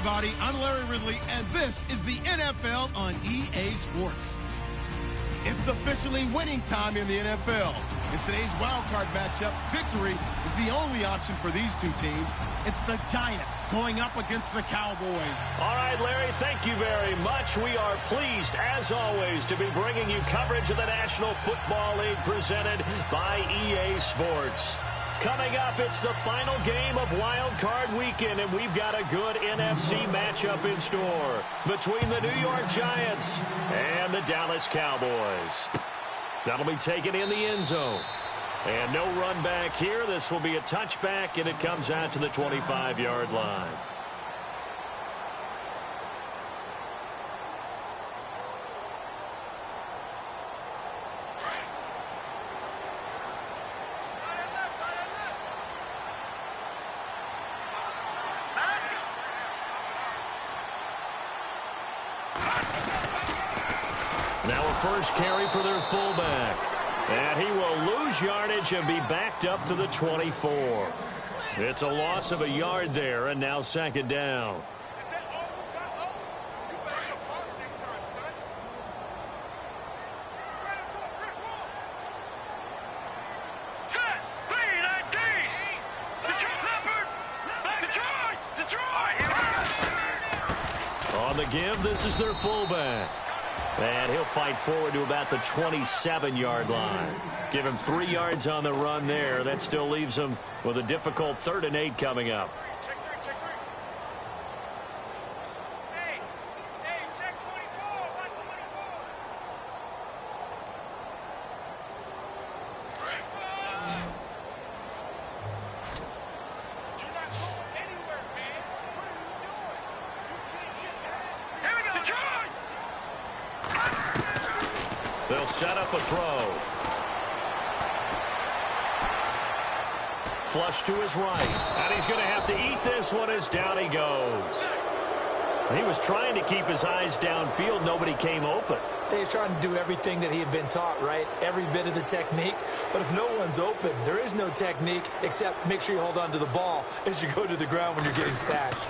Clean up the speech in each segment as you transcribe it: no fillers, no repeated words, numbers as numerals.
everybody. I'm Larry Ridley, and this is the NFL on EA Sports. It's officially winning time in the NFL. In today's wildcard matchup, victory is the only option for these two teams. It's the Giants going up against the Cowboys. All right, Larry, thank you very much. We are pleased, as always, to be bringing you coverage of the National Football League presented by EA Sports. Coming up, it's the final game of Wild Card Weekend, and we've got a good NFC matchup in store between the New York Giants and the Dallas Cowboys. That'll be taken in the end zone. And no run back here. This will be a touchback, and it comes out to the 25-yard line. Now a first carry for their fullback. And he will lose yardage and be backed up to the 24. It's a loss of a yard there, and now second down. On the give, this is their fullback. And he'll fight forward to about the 27-yard line. Give him 3 yards on the run there. That still leaves him with a difficult 3rd and 8 coming up. They'll set up a throw. Flush to his right. And he's going to have to eat this one as down he goes. He was trying to keep his eyes downfield. Nobody came open. He's trying to do everything that he had been taught, right? Every bit of the technique. But if no one's open, there is no technique except make sure you hold on to the ball as you go to the ground when you're getting sacked.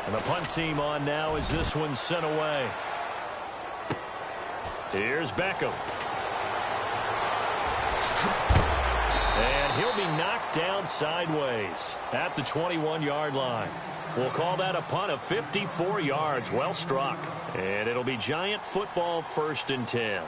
And the punt team on now as this one's sent away. Here's Beckham. And he'll be knocked down sideways at the 21-yard line. We'll call that a punt of 54 yards. Well struck. And it'll be Giant football 1st and 10.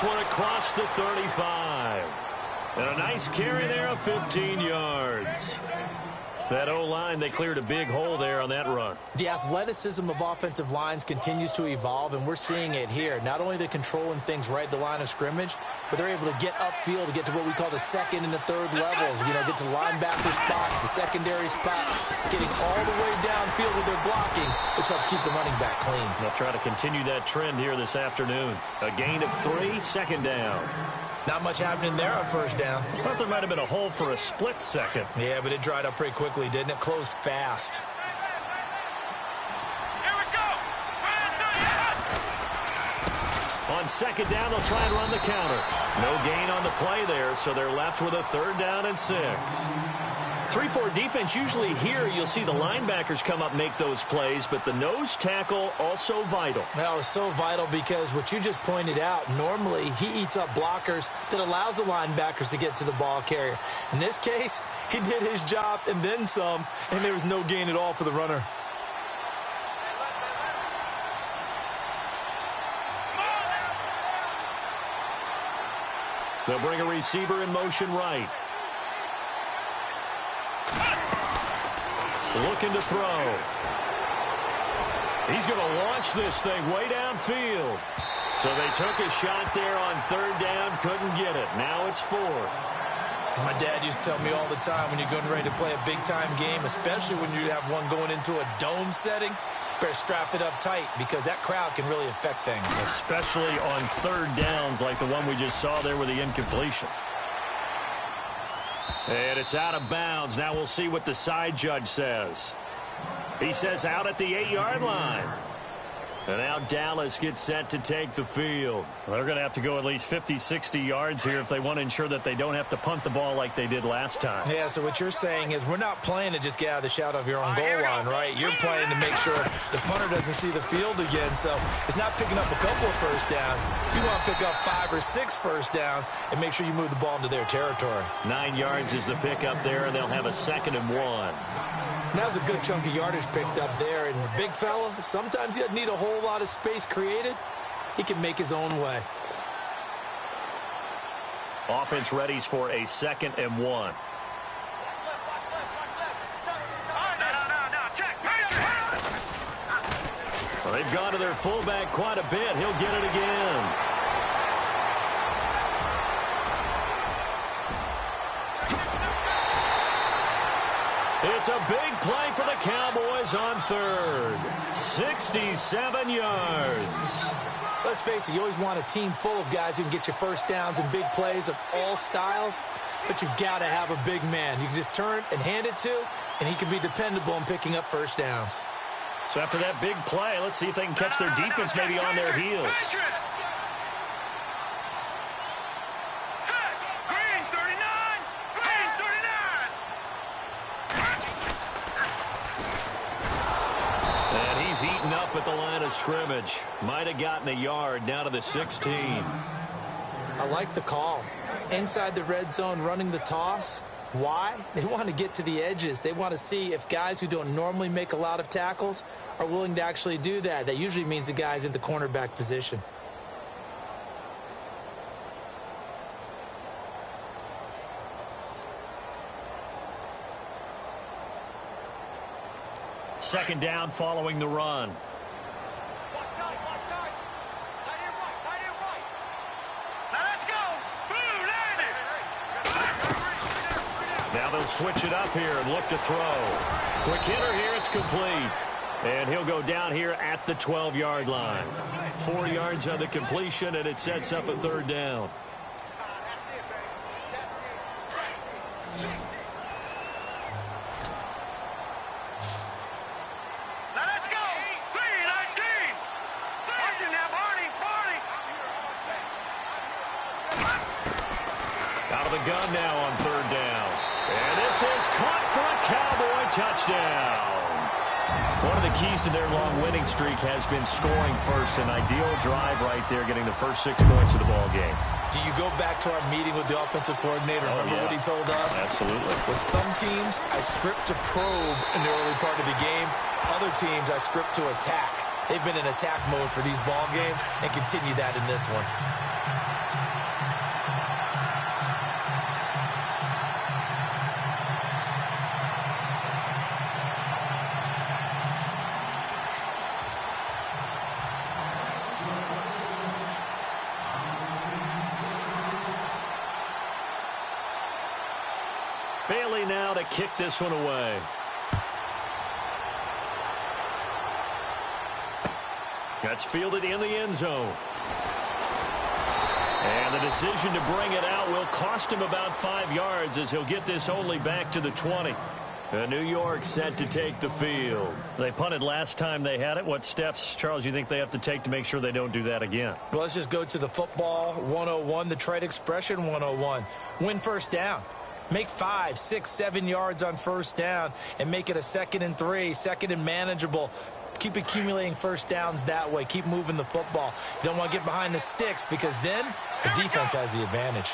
One across the 35. And a nice carry there of 15 yards. That O-line, they cleared a big hole there on that run. The athleticism of offensive lines continues to evolve, and we're seeing it here. Not only they're controlling things right at the line of scrimmage, but they're able to get upfield to get to what we call the 2nd and the 3rd levels. You know, get to linebacker spot, the secondary spot, getting all the way downfield with their blocking, which helps keep the running back clean. They'll try to continue that trend here this afternoon. A gain of 3, second down. Not much happening there on first down. I thought there might have been a hole for a split second. Yeah, but it dried up pretty quickly, didn't it? Closed fast. Here we go. On second down, they'll try and run the counter. No gain on the play there, so they're left with a 3rd down and 6. 3-4 defense, usually here you'll see the linebackers come up make those plays, but the nose tackle also vital. That was so vital because what you just pointed out, normally he eats up blockers that allows the linebackers to get to the ball carrier. In this case, he did his job and then some, and there was no gain at all for the runner. They'll bring a receiver in motion right. Looking to throw. He's going to launch this thing way downfield. So they took a shot there on 3rd down, couldn't get it. Now it's 4th. As my dad used to tell me all the time, when you're getting ready to play a big-time game, especially when you have one going into a dome setting, better strap it up tight because that crowd can really affect things. Especially on third downs like the one we just saw there with the incompletion. And it's out of bounds. Now we'll see what the side judge says. He says out at the 8-yard line. And now Dallas gets set to take the field. Well, they're going to have to go at least 50, 60 yards here if they want to ensure that they don't have to punt the ball like they did last time. Yeah, so what you're saying is we're not playing to just get out of the shadow of your own goal line, right? You're playing to make sure the punter doesn't see the field again. So it's not picking up a couple of first downs. You want to pick up 5 or 6 first downs and make sure you move the ball into their territory. 9 yards is the pickup there, and they'll have a 2nd and 1. And that was a good chunk of yardage picked up there. And big fella, sometimes he doesn't need a whole lot of space created. He can make his own way. Offense readies for a 2nd and 1. Well, they've gone to their fullback quite a bit. He'll get it again. It's a big play for the Cowboys on 3rd. 67 yards. Let's face it, you always want a team full of guys who can get you first downs and big plays of all styles, but you've got to have a big man. You can just turn and hand it to, and he can be dependable in picking up first downs. So after that big play, let's see if they can catch their defense maybe on their heels. Eaten up at the line of scrimmage. Might have gotten a yard down to the 16. I like the call. Inside the red zone running the toss. Why? They want to get to the edges. They want to see if guys who don't normally make a lot of tackles are willing to actually do that. That usually means the guy's in the cornerback position. Second down following the run. Now they'll switch it up here and look to throw. Quick hitter here, it's complete. And he'll go down here at the 12-yard line. 4 yards on the completion, and it sets up a 3rd down. Gun now on 3rd down. And this is caught for a Cowboy touchdown. One of the keys to their long winning streak has been scoring first. An ideal drive right there, getting the first 6 points of the ball game. Do you go back to our meeting with the offensive coordinator? Remember what he told us? Absolutely. With some teams, I script to probe in the early part of the game. Other teams, I script to attack. They've been in attack mode for these ball games and continue that in this one. Bailey now to kick this one away. That's fielded in the end zone. And the decision to bring it out will cost him about 5 yards as he'll get this only back to the 20. New York set to take the field. They punted last time they had it. What steps, Charles, you think they have to take to make sure they don't do that again? Well, let's just go to the football 101, the trade expression 101. Win first down. Make 5, 6, 7 yards on first down and make it a 2nd and 3, 2nd and manageable. Keep accumulating first downs that way. Keep moving the football. You don't want to get behind the sticks because then the defense has the advantage.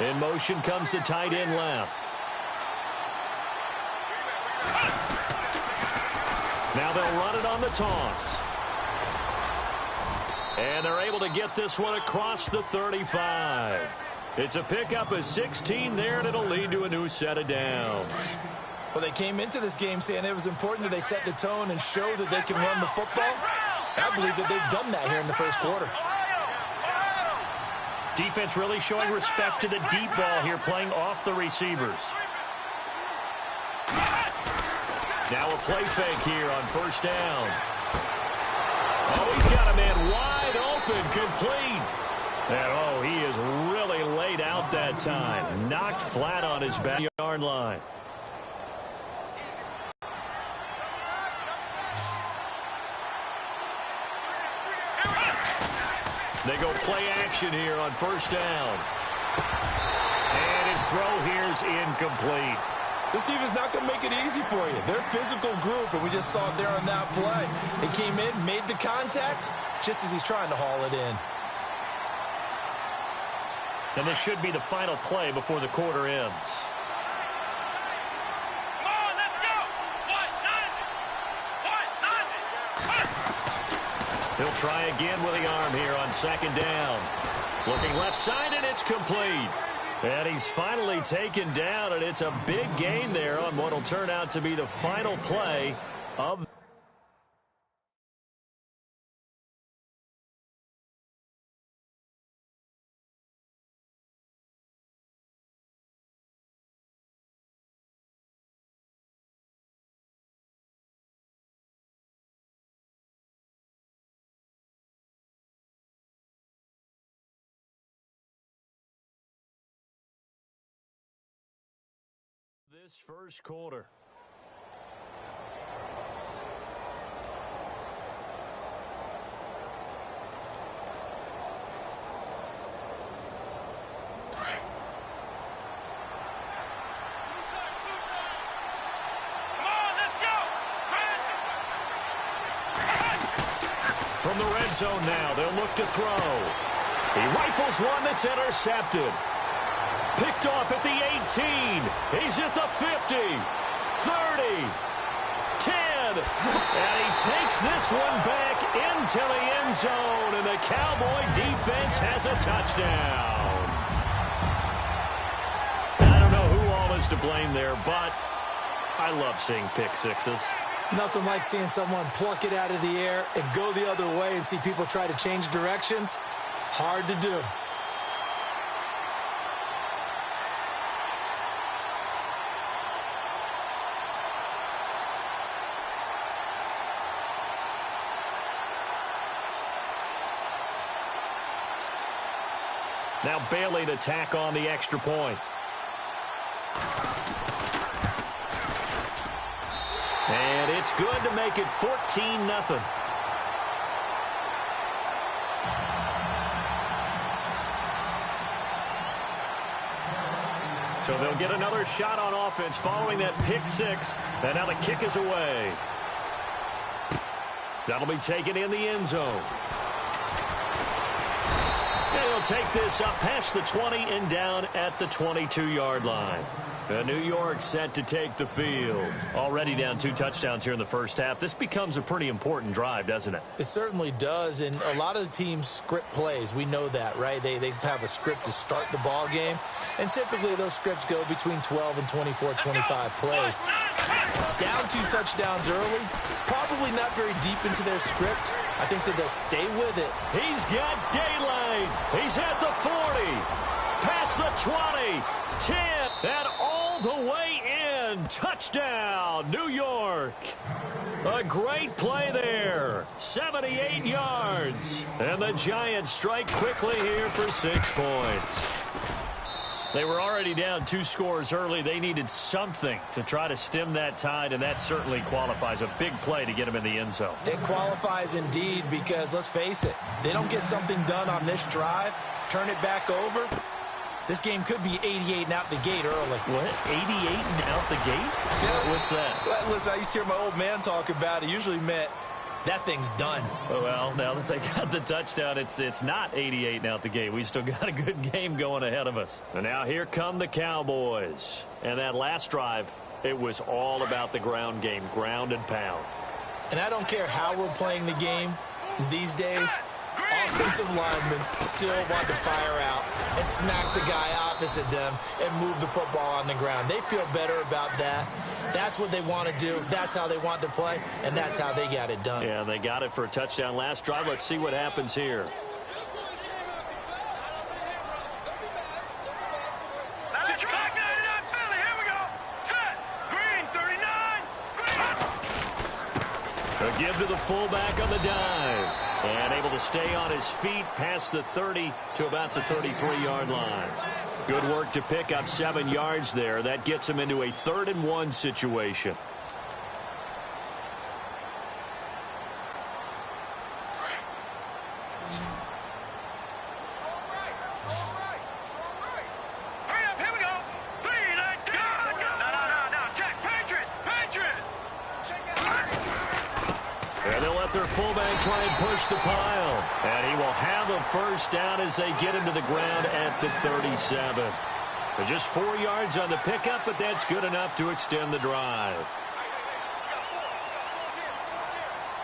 In motion comes the tight end left. Now they'll run it on the toss. And they're able to get this one across the 35. It's a pickup of 16 there, and it'll lead to a new set of downs. Well, they came into this game saying it was important that they set the tone and show that they can run the football. I believe that they've done that here in the first quarter. Defense really showing respect to the deep ball here, playing off the receivers. Now a play fake here on first down. Oh, he's got a man wide open, complete. And, oh, he is really laid out that time. Knocked flat on his backyard line. They go play action here on first down. And his throw here's incomplete. This team is not going to make it easy for you. They're a physical group, and we just saw it there on that play. They came in, made the contact, just as he's trying to haul it in. And this should be the final play before the quarter ends. Come on, let's go! He'll try again with the arm here on second down. Looking left side, and it's complete. And he's finally taken down, and it's a big gain there on what will turn out to be the final play of this first quarter. From the red zone now, they'll look to throw. He rifles one that's intercepted. Picked off at the 18. He's at the 50, 30, 10. And he takes this one back into the end zone, and the Cowboy defense has a touchdown. I don't know who all is to blame there, but I love seeing pick sixes. Nothing like seeing someone pluck it out of the air and go the other way and see people try to change directions. Hard to do. Now Bailey to tack on the extra point. And it's good to make it 14-0. So they'll get another shot on offense following that pick six. And now the kick is away. That'll be taken in the end zone. And he'll take this up past the 20 and down at the 22-yard line. New York set to take the field. Already down 2 touchdowns here in the first half. This becomes a pretty important drive, doesn't it? It certainly does, and a lot of the teams script plays. We know that, right? They have a script to start the ball game, and typically those scripts go between 12 and 24, 25 plays. Down 2 touchdowns early, probably not very deep into their script. I think that they'll stay with it. He's got daylight. He's at the 40, past the 20, 10, and all the way in. Touchdown, New York. A great play there. 78 yards. And the Giants strike quickly here for 6 points. They were already down 2 scores early. They needed something to try to stem that tide, and that certainly qualifies. A big play to get them in the end zone. It qualifies indeed because, let's face it, they don't get something done on this drive, turn it back over, this game could be 88 and out the gate early. What? 88 and out the gate? Yeah. What's that? Listen, I used to hear my old man talk about it. Usually meant that thing's done. Well, now that they got the touchdown, it's not 88 and out the gate. We still got a good game going ahead of us. And now here come the Cowboys. And that last drive, it was all about the ground game, ground and pound. And I don't care how we're playing the game these days, offensive linemen still want to fire out and smack the guy opposite them and move the football on the ground. They feel better about that. That's what they want to do. That's how they want to play, and that's how they got it done. Yeah, they got it for a touchdown last drive. Let's see what happens here. give to the fullback on the dive. And able to stay on his feet past the 30 to about the 33-yard line. Good work to pick up 7 yards there. That gets him into a 3rd-and-1 situation. Try and push the pile. And he will have a first down as they get him to the ground at the 37. They're just 4 yards on the pickup, but that's good enough to extend the drive.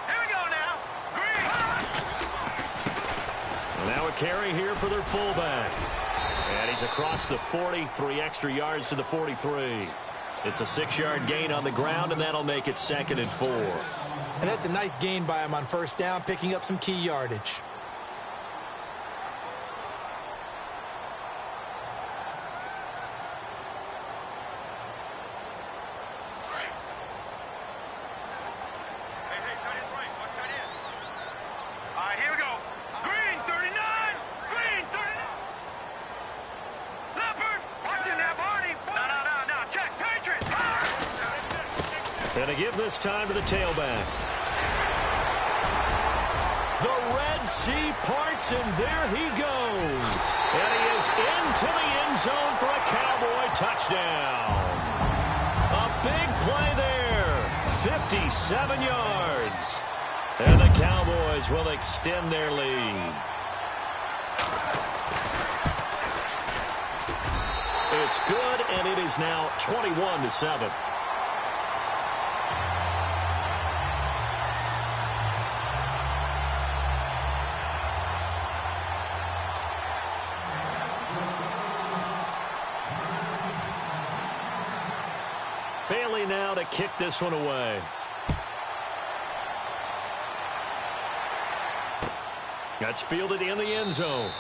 Here we go now. Green. And now a carry here for their fullback. And he's across the 40, 3 extra yards to the 43. It's a 6-yard gain on the ground, and that'll make it 2nd and 4. And that's a nice gain by him on first down, picking up some key yardage. All right, here we go. Green, 39. Green, 39. Leopard, watch in there, Barney. No. Check, Patriots. And to give this time to the tailback. The Red Sea parts, and there he goes. And he is into the end zone for a Cowboy touchdown. A big play there. 57 yards. And the Cowboys will extend their lead. It's good, and it is now 21-7. Bailey now to kick this one away. That's fielded in the end zone.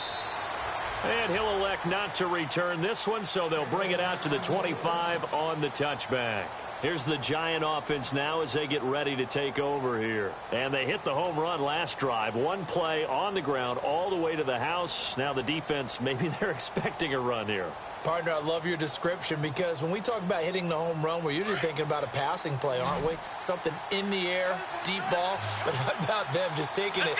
And he'll elect not to return this one, so they'll bring it out to the 25 on the touchback. Here's the Giant offense now as they get ready to take over here. And they hit the home run last drive. One play on the ground all the way to the house. Now the defense, maybe they're expecting a run here. Partner, I love your description because when we talk about hitting the home run, we're usually thinking about a passing play, aren't we? Something in the air, deep ball. But how about them just taking it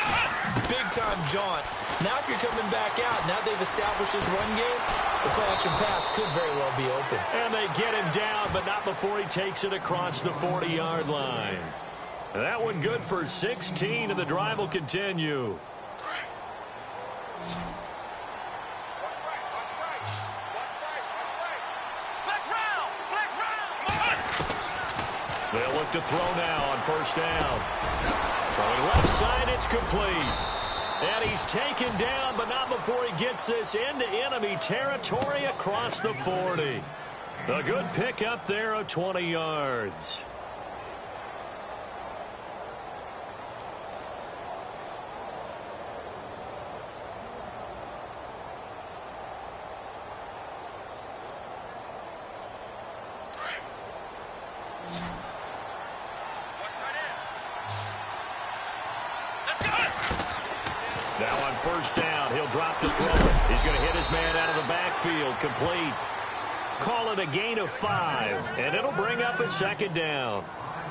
big-time jaunt? Now if you're coming back out, now they've established this run game, the play-action pass could very well be open. And they get him down, but not before he takes it across the 40-yard line. That one good for 16, and the drive will continue. They'll look to throw now on first down. Throwing left side, it's complete. And he's taken down, but not before he gets this into enemy territory across the 40. A good pickup there of 20 yards. Now on first down, he'll drop the throw. He's going to hit his man out of the backfield, complete. Call it a gain of 5, and it'll bring up a second down.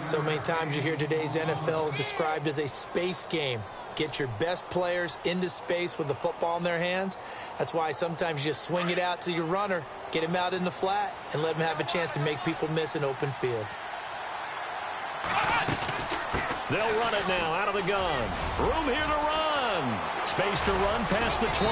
So many times you hear today's NFL described as a space game. Get your best players into space with the football in their hands. That's why sometimes you just swing it out to your runner, get him out in the flat, and let him have a chance to make people miss an open field. They'll run it now out of the gun. Room here to run. Space to run past the 20.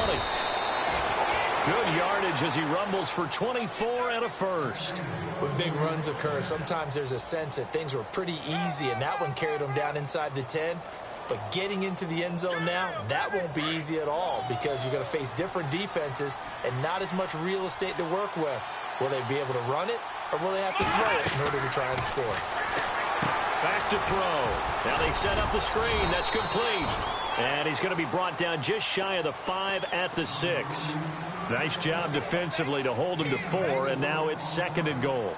Good yardage as he rumbles for 24 and a first. When big runs occur, sometimes there's a sense that things were pretty easy, and that one carried him down inside the 10. But getting into the end zone now, that won't be easy at all because you're going to face different defenses and not as much real estate to work with. Will they be able to run it, or will they have to throw it in order to try and score? Back to throw. Now they set up the screen. That's complete. And he's going to be brought down just shy of the 5 at the 6. Nice job defensively to hold him to 4, and now it's 2nd and goal.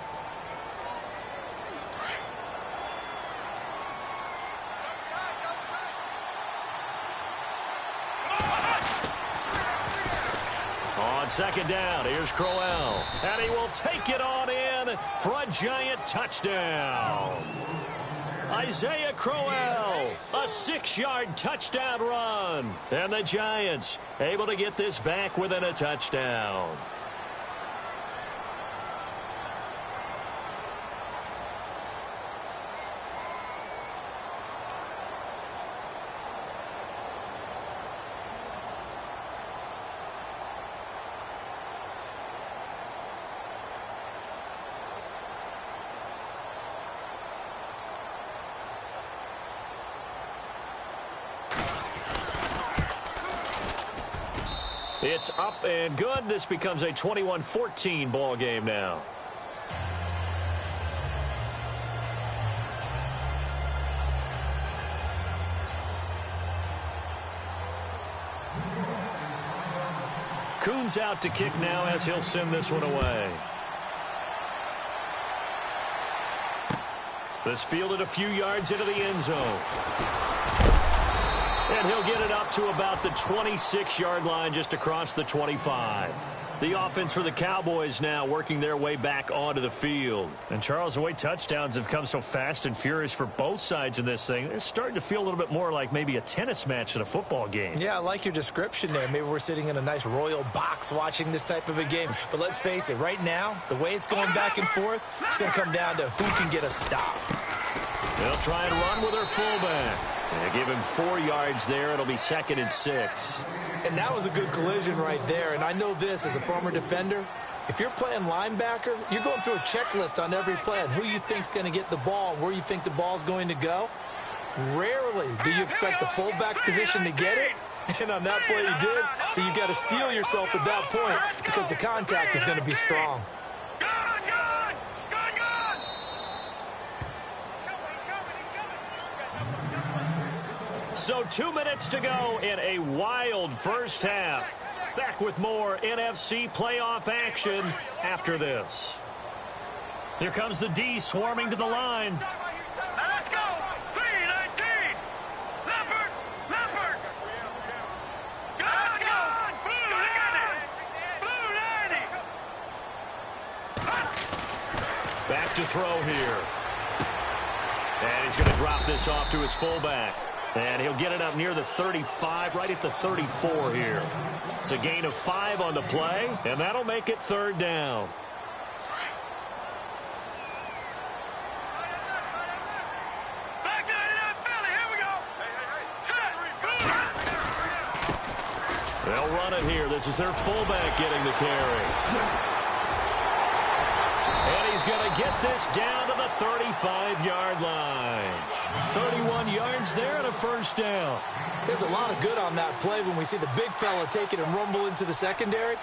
second down, here's Crowell. And he will take it on in for a giant touchdown. Isaiah Crowell, a 6-yard touchdown run. And the Giants able to get this back within a touchdown. It's up and good. This becomes a 21-14 ball game now. Kuhn's out to kick now as he'll send this one away. This fielded a few yards into the end zone. And he'll get it up to about the 26-yard line just across the 25. The offense for the Cowboys now working their way back onto the field. And, Charles, the way touchdowns have come so fast and furious for both sides in this thing, it's starting to feel a little bit more like maybe a tennis match than a football game. Yeah, I like your description there. Maybe we're sitting in a nice royal box watching this type of a game. But let's face it, right now, the way it's going back and forth, it's going to come down to who can get a stop. They'll try and run with their fullback. They give him 4 yards there. It'll be 2nd and 6. And that was a good collision right there. And I know this as a former defender. If you're playing linebacker, you're going through a checklist on every play on who you think's going to get the ball and where you think the ball's going to go. Rarely do you expect the fullback position to get it. And on that play he did. So you've got to steel yourself at that point because the contact is going to be strong. So 2 minutes to go in a wild first half. Back with more NFC playoff action after this. Here comes the D swarming to the line. Let's go! 3-19! Leopard! Leopard! Let's go! Blue 90! Blue 90! Back to throw here. And he's going to drop this off to his fullback. And he'll get it up near the 35, right at the 34 here. It's a gain of 5 on the play, and that'll make it 3rd down. Back to Philly, here we go! Set! They'll run it here. This is their fullback getting the carry. And he's going to get this down to the 35-yard line. 31 yards there and a 1st down. There's a lot of good on that play when we see the big fella take it and rumble into the secondary.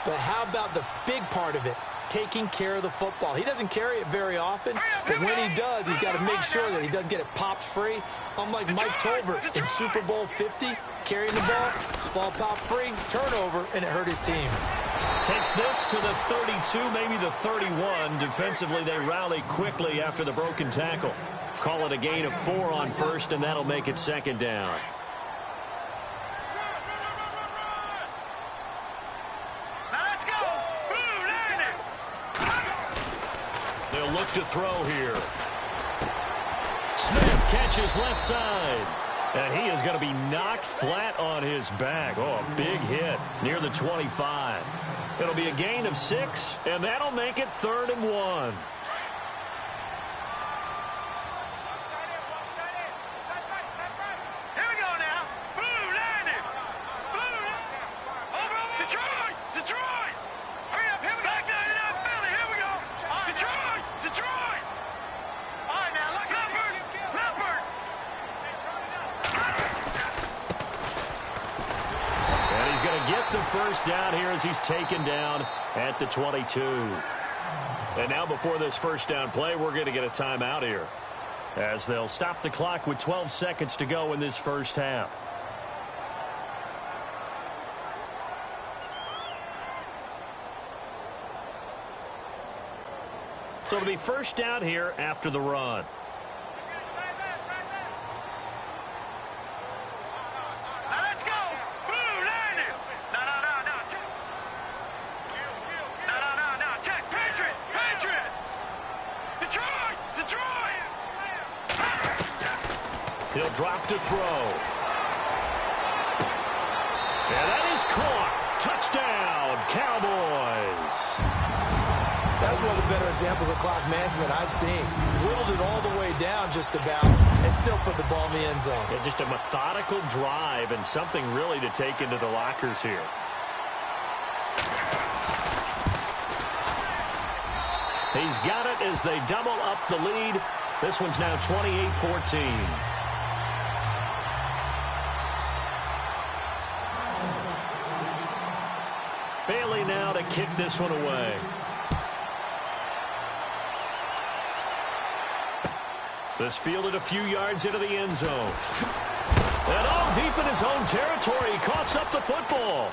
But how about the big part of it, taking care of the football? He doesn't carry it very often, but when he does, he's got to make sure that he doesn't get it popped free. Unlike Mike Tolbert in Super Bowl 50, carrying the ball popped free, turnover, and it hurt his team. Takes this to the 32, maybe the 31. Defensively, they rally quickly after the broken tackle. Call it a gain of 4 on 1st, and that'll make it 2nd down. Let's go! Blue 90! They'll look to throw here. Smith catches left side. And he is going to be knocked flat on his back. Oh, a big hit near the 25. It'll be a gain of 6, and that'll make it 3rd and 1. First down here as he's taken down at the 22. And now before this first down play, we're going to get a timeout here as they'll stop the clock with 12 seconds to go in this first half. So it'll be first down here after the run. He'll drop to throw. And that is caught. Touchdown, Cowboys. That's one of the better examples of clock management I've seen. Whittled it all the way down just about and still put the ball in the end zone. Yeah, just a methodical drive and something really to take into the lockers here. He's got it as they double up the lead. This one's now 28-14. Bailey now to kick this one away. This fielded a few yards into the end zone. And all deep in his own territory, he coughs up the football.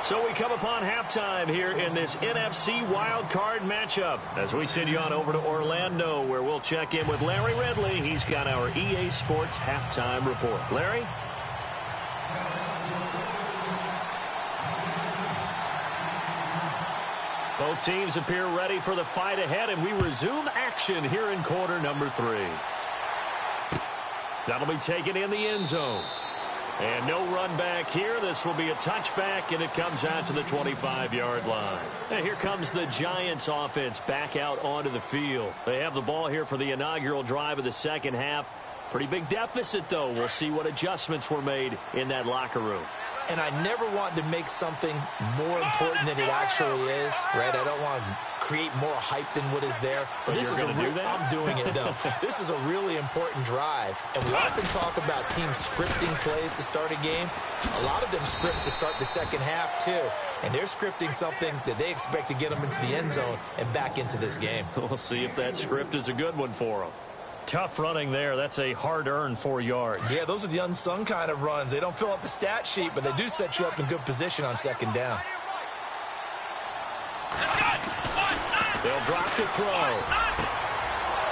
So we come upon halftime here in this NFC wildcard matchup as we send you on over to Orlando, where we'll check in with Larry Ridley. He's got our EA Sports halftime report. Larry? Both teams appear ready for the fight ahead, and we resume action here in quarter number 3. That'll be taken in the end zone. And no run back here. This will be a touchback, and it comes out to the 25-yard line. And here comes the Giants offense back out onto the field. They have the ball here for the inaugural drive of the second half. Pretty big deficit, though. We'll see what adjustments were made in that locker room. And I never want to make something more important than it actually is, right? I don't want to create more hype than what is there. But this is I'm doing it, though. This is a really important drive. And we often talk about teams scripting plays to start a game. A lot of them script to start the second half, too. And they're scripting something that they expect to get them into the end zone and back into this game. We'll see if that script is a good one for them. Tough running there. That's a hard-earned 4 yards. Yeah, those are the unsung kind of runs. They don't fill up the stat sheet, but they do set you up in good position on second down. They'll drop to throw.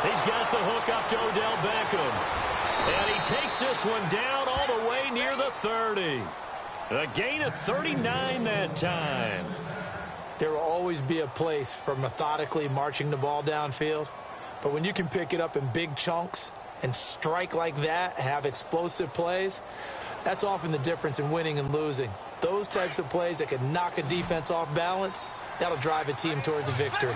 He's got the hook up to Odell Beckham. And he takes this one down all the way near the 30. A gain of 39 that time. There will always be a place for methodically marching the ball downfield. But when you can pick it up in big chunks and strike like that, have explosive plays, that's often the difference in winning and losing. Those types of plays that can knock a defense off balance, that'll drive a team towards a victory.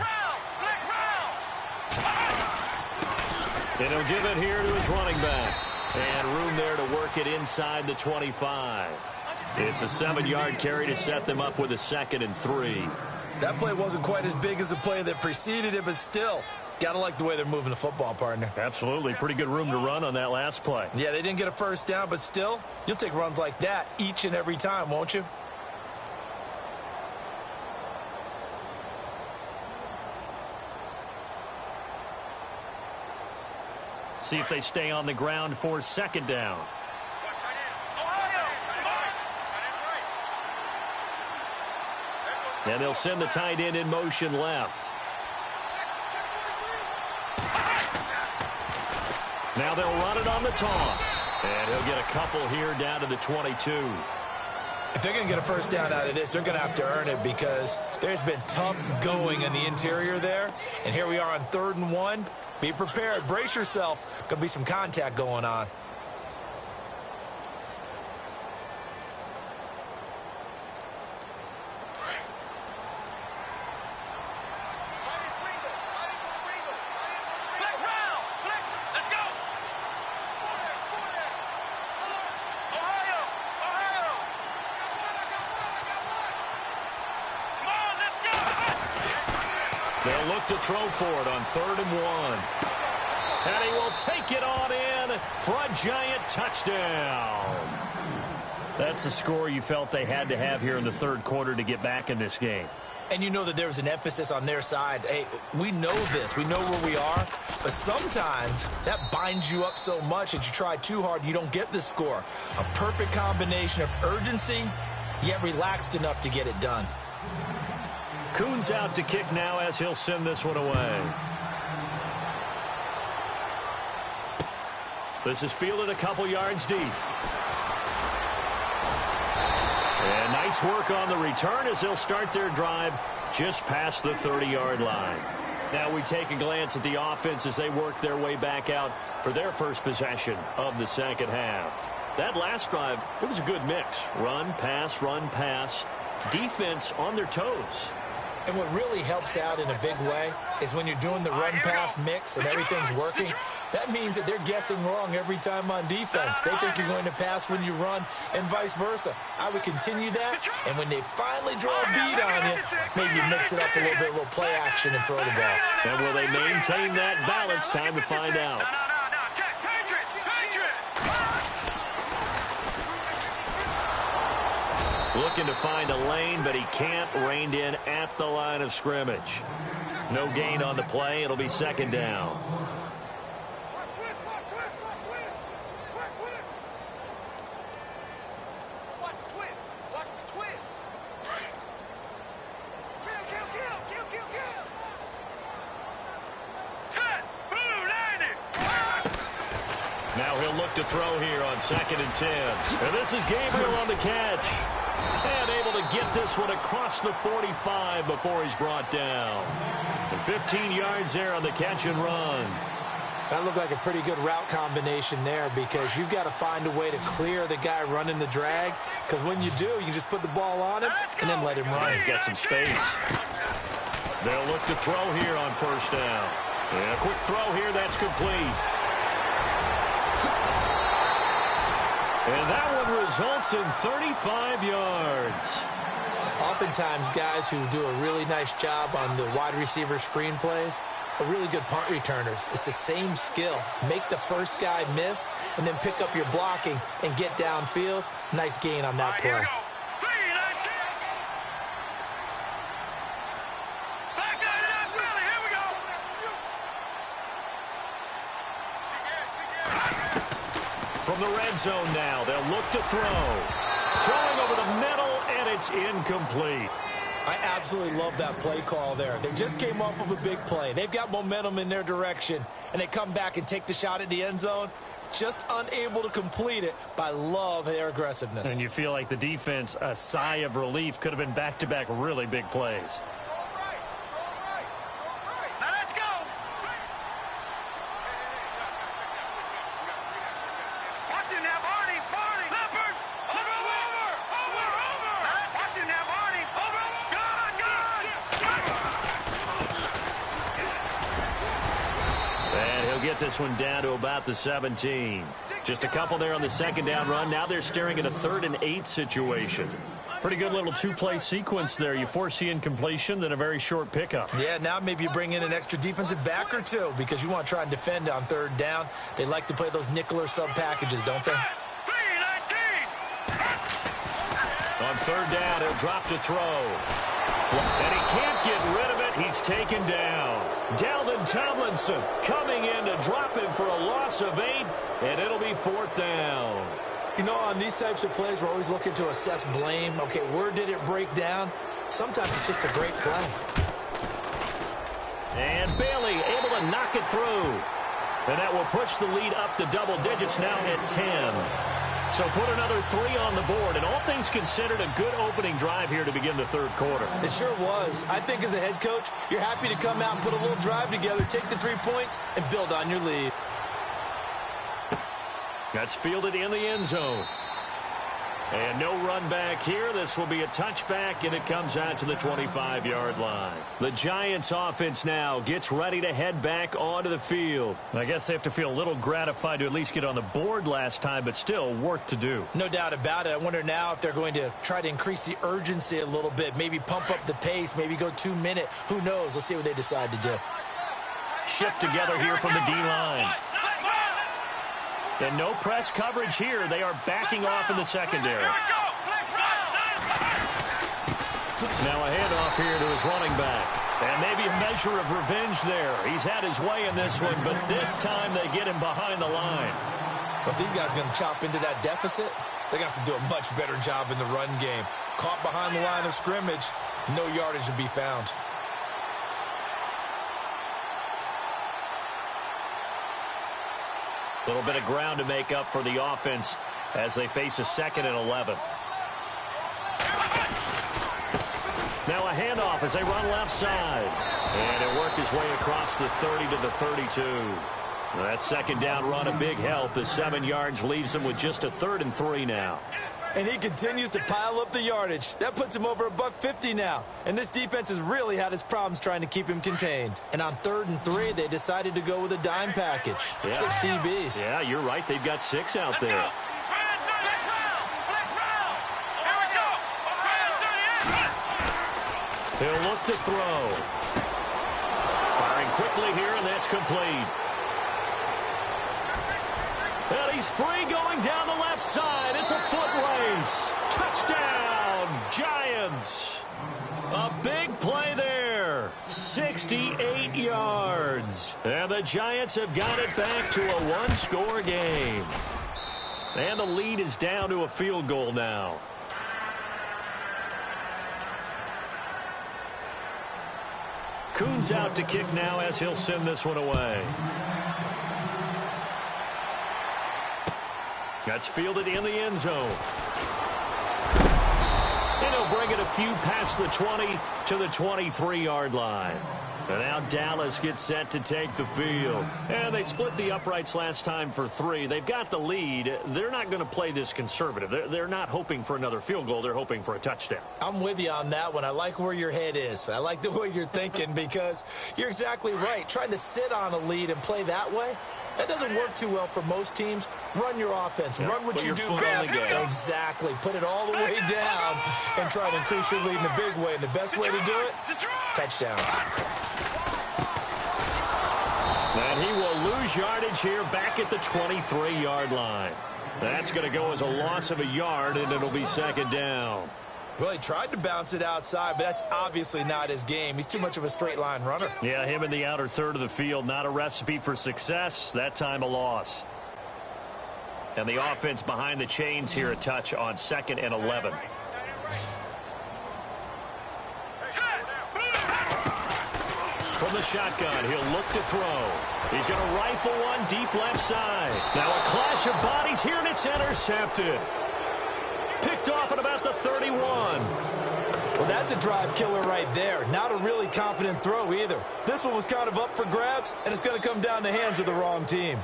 And he'll give it here to his running back. And room there to work it inside the 25. It's a 7-yard carry to set them up with a 2nd and 3. That play wasn't quite as big as the play that preceded it, but still, got to like the way they're moving the football, partner. Absolutely. Pretty good room to run on that last play. Yeah, they didn't get a first down, but still, you'll take runs like that each and every time, won't you? See if they stay on the ground for 2nd down. And they'll send the tight end in motion left. Now they'll run it on the toss. And he'll get a couple here down to the 22. If they're going to get a first down out of this, they're going to have to earn it because there's been tough going in the interior there. And here we are on 3rd and 1. Be prepared. Brace yourself. Going to be some contact going on. They'll look to throw for it on 3rd and 1. And he will take it on in for a giant touchdown. That's a score you felt they had to have here in the 3rd quarter to get back in this game. And you know that there's an emphasis on their side. Hey, we know this. We know where we are. But sometimes that binds you up so much that you try too hard, you don't get the score. A perfect combination of urgency, yet relaxed enough to get it done. Kuhn's out to kick now as he'll send this one away. This is fielded a couple yards deep. And nice work on the return as they'll start their drive just past the 30-yard line. Now we take a glance at the offense as they work their way back out for their first possession of the second half. That last drive, it was a good mix. Run, pass, defense on their toes. And what really helps out in a big way is when you're doing the run-pass mix and everything's working, that means that they're guessing wrong every time on defense. They think you're going to pass when you run and vice versa. I would continue that, and when they finally draw a bead on you, maybe you mix it up a little play action and throw the ball. And will they maintain that balance? Time to find out. Looking to find a lane, but he can't. Reined in at the line of scrimmage. No gain on the play. It'll be second down. Now he'll look to throw here on 2nd and 10. And this is Gabriel on the catch. And able to get this one across the 45 before he's brought down. And 15 yards there on the catch and run. That looked like a pretty good route combination there because you've got to find a way to clear the guy running the drag. Because when you do, you can just put the ball on him and then let him run. He's got some space. They'll look to throw here on 1st down. And a quick throw here, that's complete. And that one results in 35 yards. Oftentimes, guys who do a really nice job on the wide receiver screen plays are really good punt returners. It's the same skill. Make the first guy miss and then pick up your blocking and get downfield. Nice gain on that play. From the red zone now, they'll look to throw. Throwing over the middle, and it's incomplete. I absolutely love that play call there. They just came off of a big play. They've got momentum in their direction, and they come back and take the shot at the end zone. Just unable to complete it, but I love their aggressiveness. And you feel like the defense, a sigh of relief, could have been back-to-back really big plays. Get this one down to about the 17. Just a couple there on the 2nd down run. Now they're staring at a 3rd and 8 situation. Pretty good little 2-play sequence there. You foresee incompletion, then a very short pickup. Yeah, now maybe you bring in an extra defensive back or two because you want to try and defend on 3rd down. They like to play those nickel or sub packages, don't they? On 3rd down, he'll drop to throw. And he can't get rid of it. He's taken down. Dalvin Tomlinson coming in to drop him for a loss of 8, and it'll be 4th down. You know, on these types of plays, we're always looking to assess blame. Okay, where did it break down? Sometimes it's just a great play. And Bailey able to knock it through. And that will push the lead up to double digits now at 10. So put another 3 on the board, and all things considered, a good opening drive here to begin the 3rd quarter. It sure was. I think as a head coach, you're happy to come out and put a little drive together, take the 3 points, and build on your lead. That's fielded in the end zone. And no run back here. This will be a touchback, and it comes out to the 25-yard line. The Giants offense now gets ready to head back onto the field. I guess they have to feel a little gratified to at least get on the board last time, but still work to do. No doubt about it. I wonder now if they're going to try to increase the urgency a little bit, maybe pump up the pace, maybe go 2-minute. Who knows? Let's see what they decide to do. Shift together here from the D-line. And no press coverage here. They are backing off in the secondary. Now a handoff here to his running back. And maybe a measure of revenge there. He's had his way in this one, but this time they get him behind the line. But if these guys are going to chop into that deficit, they're going to have to do a much better job in the run game. Caught behind the line of scrimmage, no yardage to be found. A little bit of ground to make up for the offense as they face a 2nd and 11. Now a handoff as they run left side. And he'll work his way across the 30 to the 32. That second down run a big help as 7 yards leaves him with just a 3rd and 3 now. And he continues to pile up the yardage. That puts him over $150 now. And this defense has really had its problems trying to keep him contained. And on 3rd and 3, they decided to go with a dime package. Yeah. 6 DBs. Yeah, you're right. They've got 6 out there. He'll look to throw. Firing quickly here, and that's complete. And he's free going down the left side. It's a foot race. Touchdown, Giants. A big play there. 68 yards. And the Giants have got it back to a one-score game. And the lead is down to a field goal now. Kuhn's out to kick now as he'll send this one away. That's fielded in the end zone. And he'll bring it a few past the 20 to the 23-yard line. And now Dallas gets set to take the field. And they split the uprights last time for 3. They've got the lead. They're not going to play this conservative. They're not hoping for another field goal. They're hoping for a touchdown. I'm with you on that one. I like where your head is. I like the way you're thinking because you're exactly right. Trying to sit on a lead and play that way, that doesn't work too well for most teams. Run your offense. Run what you do best. Exactly. Put it all the way down and try to increase your lead in a big way. And the best way to do it, touchdowns. And he will lose yardage here back at the 23-yard line. That's going to go as a loss of a yard, and it'll be second down. Well, he tried to bounce it outside, but that's obviously not his game. He's too much of a straight-line runner. Yeah, him in the outer third of the field, not a recipe for success. That time a loss. And the offense behind the chains here a touch on 2nd and 11. From the shotgun, he'll look to throw. He's going to rifle one deep left side. Now a clash of bodies here, and it's intercepted. Picked off at about the 31. Well, that's a drive killer right there. Not a really confident throw either. This one was kind of up for grabs, and it's going to come down the hands of the wrong team.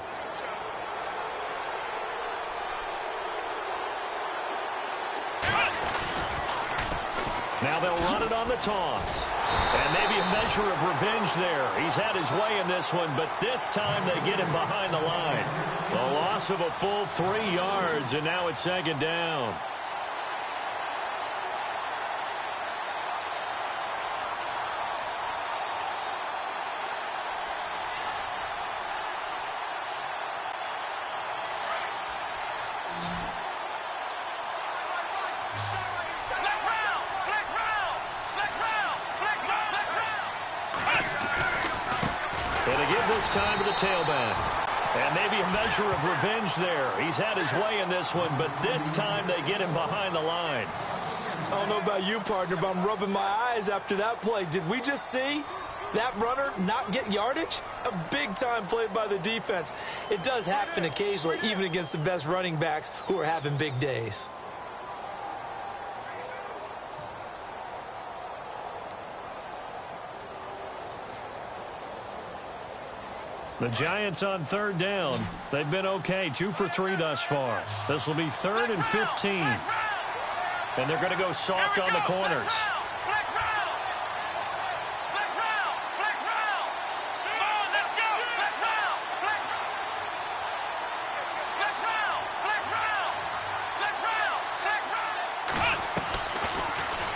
Now they'll run it on the toss. And maybe a measure of revenge there. He's had his way in this one, but this time they get him behind the line. A loss of a full 3 yards, and now it's second down. Time to the tailback. And maybe a measure of revenge there. He's had his way in this one, but this time they get him behind the line. I don't know about you, partner, but I'm rubbing my eyes after that play. Did we just see that runner not get yardage? A big-time play by the defense. It does happen occasionally, even against the best running backs who are having big days. The Giants on 3rd down. They've been okay, 2 for 3 thus far. This will be 3rd and 15. And they're going to go soft on the corners.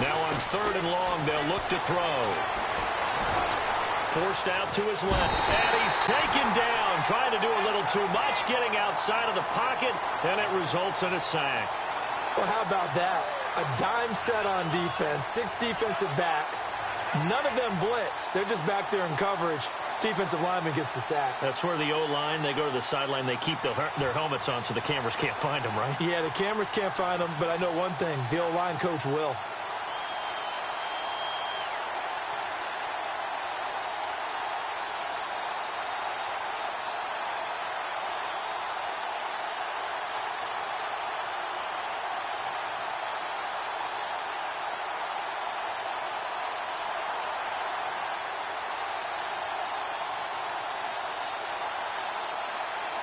Now on 3rd and long, they'll look to throw. Forced out to his left, and he's taken down, trying to do a little too much, getting outside of the pocket, and it results in a sack. Well, how about that? A dime set on defense, 6 defensive backs. None of them blitz. They're just back there in coverage. Defensive lineman gets the sack. That's where the O-line, they go to the sideline, they keep their helmets on so the cameras can't find them, right? Yeah, the cameras can't find them, but I know one thing, the O-line coach will.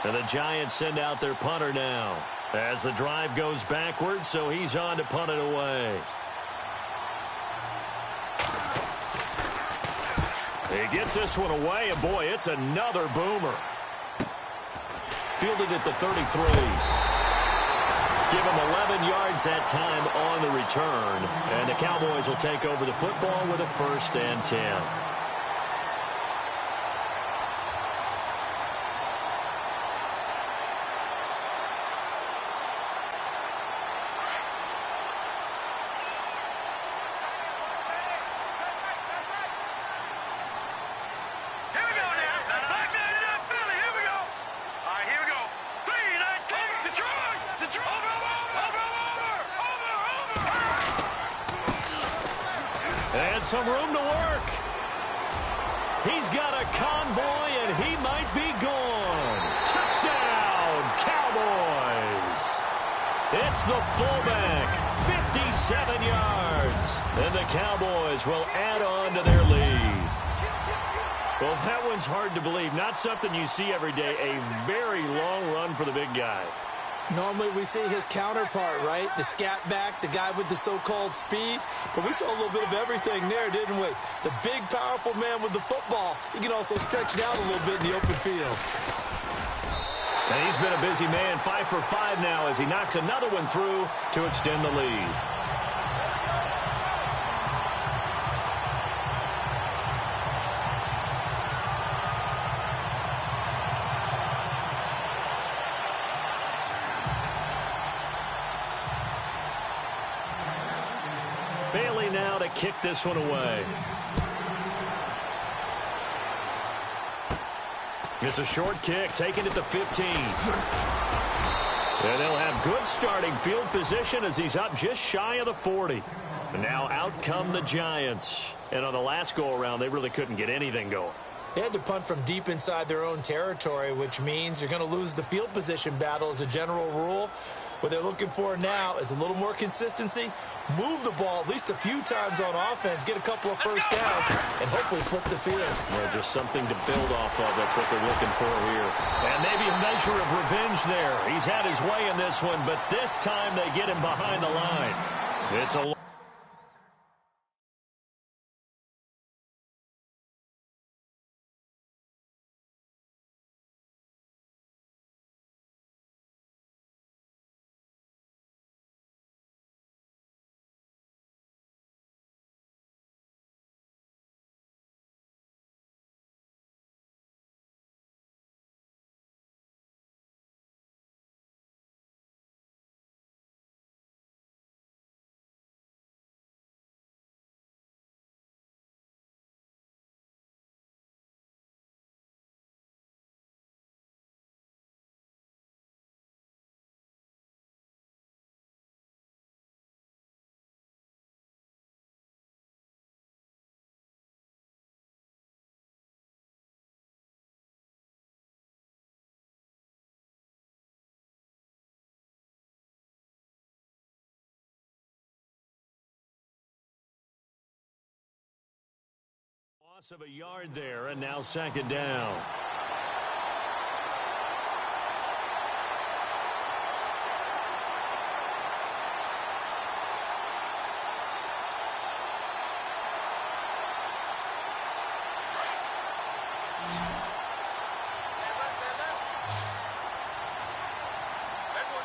And the Giants send out their punter now as the drive goes backwards, so he's on to punt it away. He gets this one away, and boy, it's another boomer. Fielded at the 33. Give him 11 yards that time on the return, and the Cowboys will take over the football with a 1st and 10. And some room to work. He's got a convoy, and he might be gone. Touchdown, Cowboys. It's the fullback, 57 yards. And the Cowboys will add on to their lead. Well, that one's hard to believe. Not something you see every day. A very long run for the big guy. Normally we see his counterpart, right? The scat back, the guy with the so-called speed. But we saw a little bit of everything there, didn't we? The big, powerful man with the football. He can also stretch it out a little bit in the open field. And he's been a busy man, 5 for 5 now as he knocks another one through to extend the lead. Bailey now to kick this one away. It's a short kick, taken at the 15. And they'll have good starting field position as he's up just shy of the 40. And now out come the Giants. And on the last go-around, they really couldn't get anything going. They had to punt from deep inside their own territory, which means you're going to lose the field position battle as a general rule. What they're looking for now is a little more consistency, move the ball at least a few times on offense, get a couple of first downs, and hopefully flip the field. Well, just something to build off of. That's what they're looking for here. And maybe a measure of revenge there. He's had his way in this one, but this time they get him behind the line. It's a loss of a yard there, and now second down.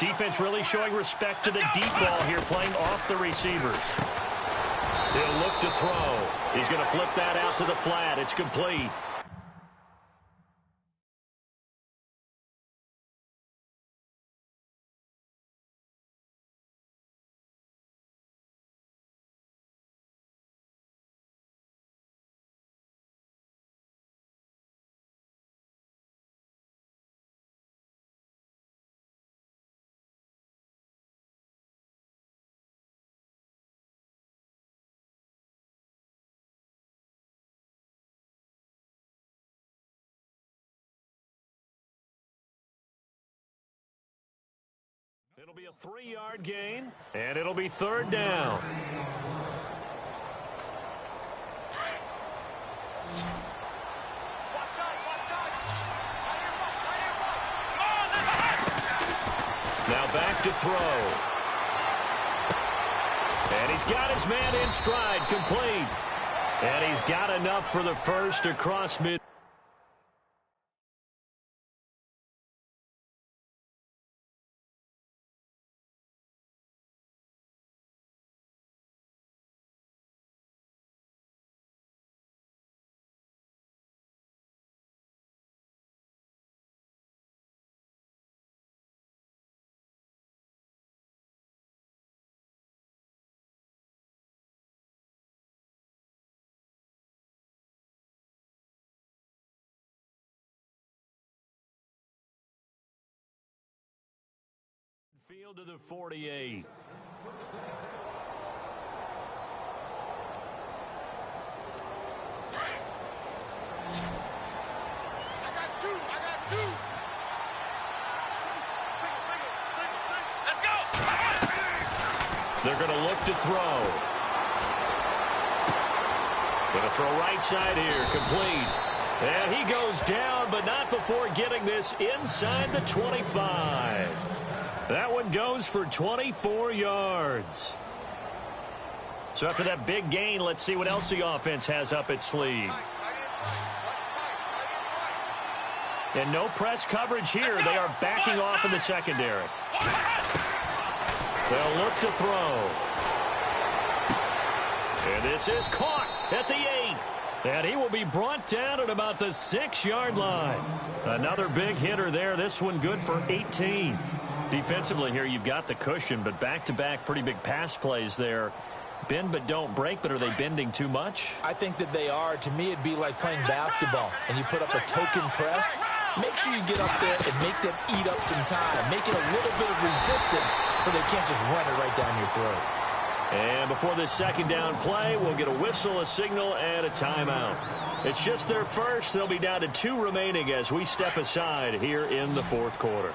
Defense really showing respect to the deep ball here, playing off the receivers. He'll look to throw. He's going to flip that out to the flat. It's complete. It'll be a 3-yard gain, and it'll be third down. to throw. And he's got his man in stride, complete. And he's got enough for the first across mid. Field to the 48. I got two. Let's go. They're going to look to throw. Going to throw right side here, complete. And he goes down, but not before getting this inside the 25. That one goes for 24 yards. So after that big gain, let's see what else the offense has up its sleeve. And no press coverage here. They are backing off in the secondary. They'll look to throw. And this is caught at the 8. And he will be brought down at about the 6-yard line. Another big hitter there. This one good for 18. Defensively here, you've got the cushion, but back-to-back pretty big pass plays there. Bend but don't break, but are they bending too much? I think that they are. To me, it'd be like playing basketball, and you put up a token press. Make sure you get up there and make them eat up some time. Make it a little bit of resistance so they can't just run it right down your throat. And before this second down play, we'll get a whistle, a signal, and a timeout. It's just their first. They'll be down to 2 remaining as we step aside here in the fourth quarter.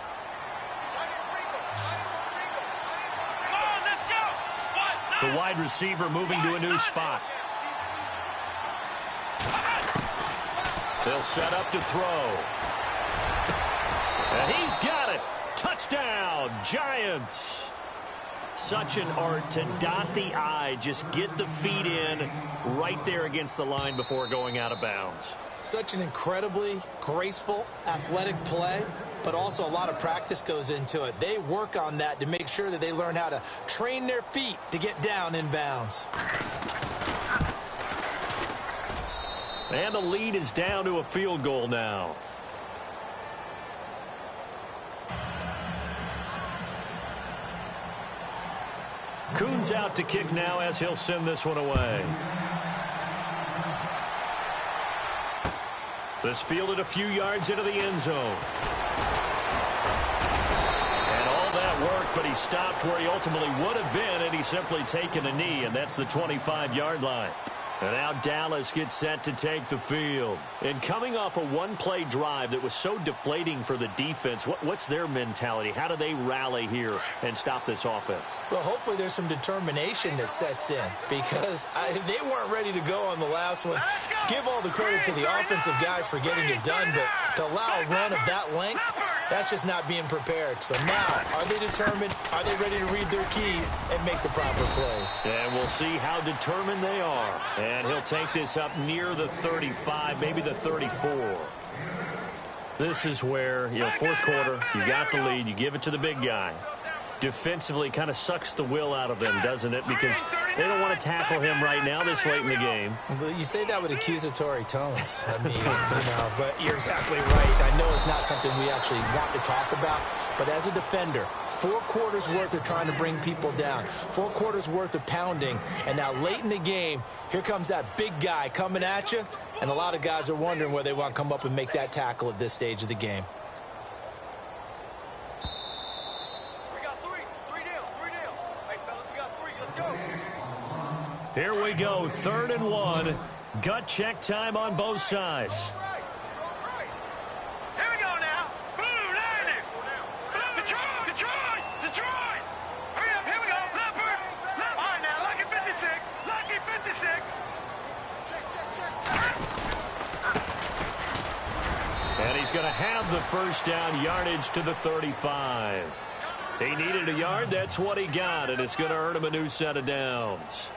The wide receiver moving to a new spot. They'll set up to throw. And he's got it. Touchdown, Giants. Such an art to dot the I, just get the feet in right there against the line before going out of bounds. Such an incredibly graceful, athletic play, but also a lot of practice goes into it. They work on that to make sure that they learn how to train their feet to get down in bounds. And the lead is down to a field goal now. Kuhn's out to kick now as he'll send this one away. This fielded a few yards into the end zone. And all that work, but he stopped where he ultimately would have been had he simply taken a knee, and that's the 25-yard line. And now Dallas gets set to take the field. And coming off a one-play drive that was so deflating for the defense, what's their mentality? How do they rally here and stop this offense? Well, hopefully there's some determination that sets in because they weren't ready to go on the last one. Give all the credit to the offensive guys for getting it done, but to allow a run of that length, that's just not being prepared. So now, are they determined? Are they ready to read their keys and make the proper plays? And we'll see how determined they are. And he'll take this up near the 35, maybe the 34. This is where, fourth quarter, you got the lead, you give it to the big guy. Defensively kind of sucks the will out of them, doesn't it? Because they don't want to tackle him right now this late in the game. Well, you say that with accusatory tones. I mean, but you're exactly right. I know it's not something we actually want to talk about, but as a defender, 4 quarters worth of trying to bring people down, 4 quarters worth of pounding, and now late in the game, here comes that big guy coming at you, and a lot of guys are wondering whether they want to come up and make that tackle at this stage of the game. Here we go, 3rd and 1. Gut check time on both sides. Here we go now. Blue, landing. Detroit. Hurry up, here we go. Leopard. All right now, lucky 56. Lucky 56. Check. And he's going to have the first down, yardage to the 35. He needed a yard. That's what he got, and it's going to earn him a new set of downs.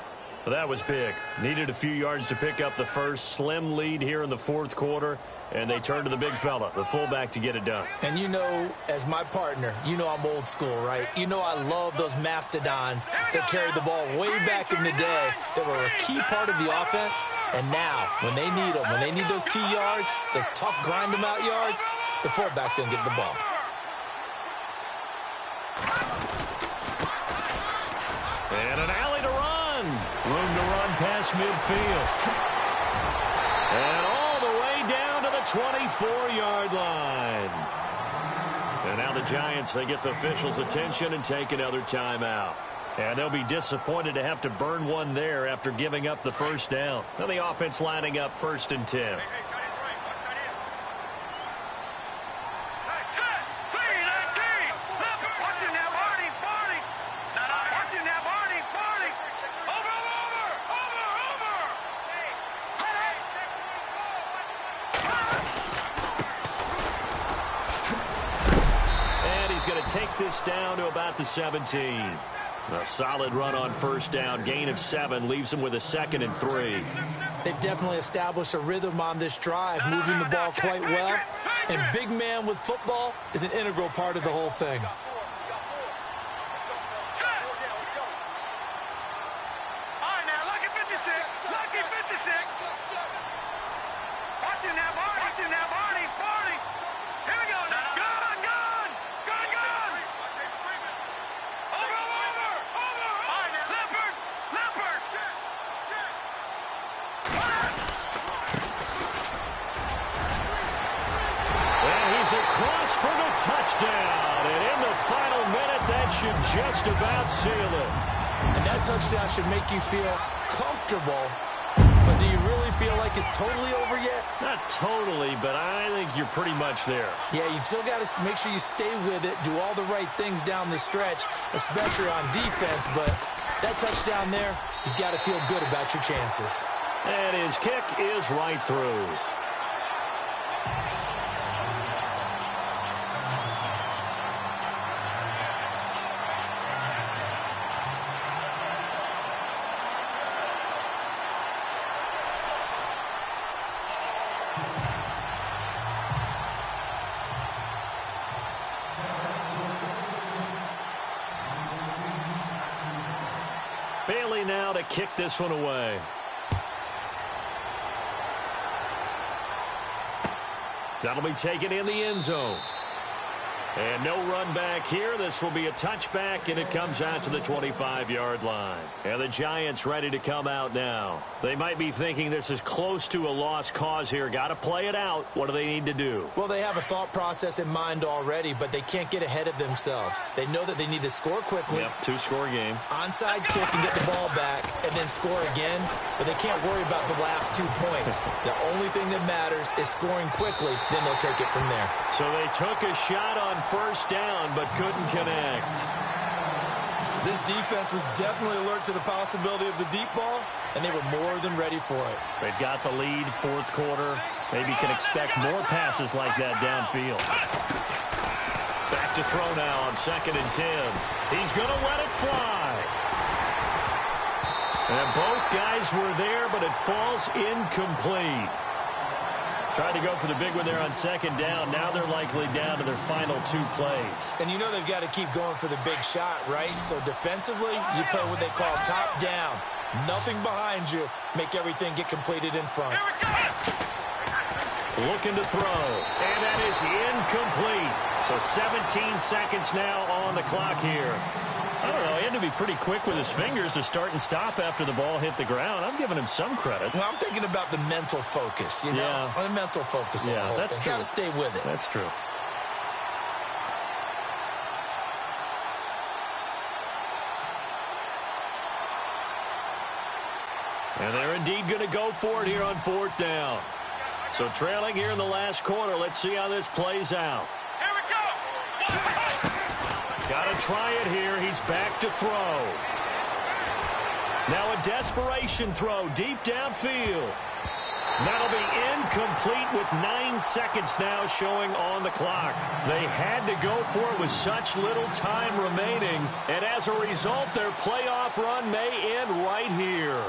Well, that was big. Needed a few yards to pick up the first. Slim lead here in the fourth quarter, and they turn to the big fella, the fullback, to get it done. And you know, as my partner, you know I'm old school, right? You know I love those mastodons that carried the ball way back in the day that were a key part of the offense. And now, when they need them, when they need those key yards, those tough grind-them-out yards, the fullback's going to get the ball. And an alley to run. Room to run past midfield. And all the way down to the 24-yard line. And now the Giants, they get the officials' attention and take another timeout. And they'll be disappointed to have to burn one there after giving up the first down. Now the offense lining up 1st and 10. Take this down to about the 17. A solid run on first down. Gain of 7 leaves them with a 2nd and 3. They've definitely established a rhythm on this drive, moving the ball quite well. And big man with football is an integral part of the whole thing. Across for the touchdown. And in the final minute, that should just about seal it. And that touchdown should make you feel comfortable. But do you really feel like it's totally over yet? Not totally, but I think you're pretty much there. Yeah, you still got to make sure you stay with it, do all the right things down the stretch, especially on defense. But that touchdown there, you've got to feel good about your chances. And his kick is right through. Bailey now to kick this one away. That'll be taken in the end zone. And no run back here. This will be a touchback, and it comes out to the 25-yard line. And the Giants ready to come out now. They might be thinking this is close to a lost cause here. Got to play it out. What do they need to do? Well, they have a thought process in mind already, but they can't get ahead of themselves. They know that they need to score quickly. Yep, 2-score game. Onside kick and get the ball back, and then score again. But they can't worry about the last 2 points. The only thing that matters is scoring quickly. Then they'll take it from there. So they took a shot on first down, but couldn't connect. This defense was definitely alert to the possibility of the deep ball, and they were more than ready for it. They've got the lead, fourth quarter. Maybe can expect more passes like that downfield. Back to throw now on 2nd and 10. He's going to let it fly. And both guys were there, but it falls incomplete. Tried to go for the big one there on 2nd down. Now they're likely down to their final 2 plays. And you know they've got to keep going for the big shot, right? So defensively, you play what they call top down. Nothing behind you. Make everything get completed in front. Looking to throw. And that is incomplete. So 17 seconds now on the clock here. I don't know. He had to be pretty quick with his fingers to start and stop after the ball hit the ground. I'm giving him some credit. Well, I'm thinking about the mental focus, you know? Yeah. The mental focus. Yeah, that's true. Got to stay with it. That's true. And they're indeed going to go for it here on 4th down. So trailing here in the last quarter. Let's see how this plays out. Here we go. Got to try it here. He's back to throw. Now a desperation throw deep downfield. That'll be incomplete with 9 seconds now showing on the clock. They had to go for it with such little time remaining, and as a result, their playoff run may end right here.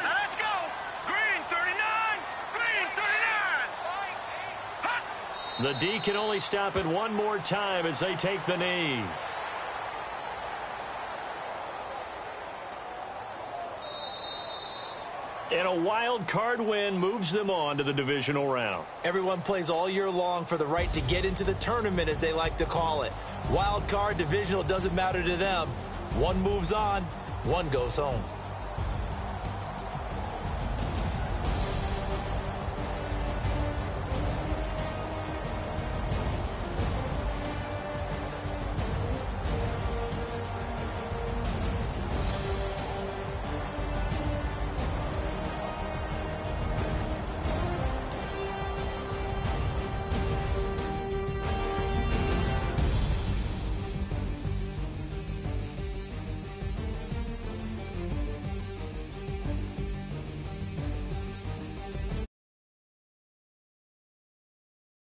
Let's go. Green 39. Green 39. The D can only stop it one more time as they take the knee. And a wild card win moves them on to the divisional round. Everyone plays all year long for the right to get into the tournament, as they like to call it. Wild card, divisional, doesn't matter to them. One moves on, one goes home.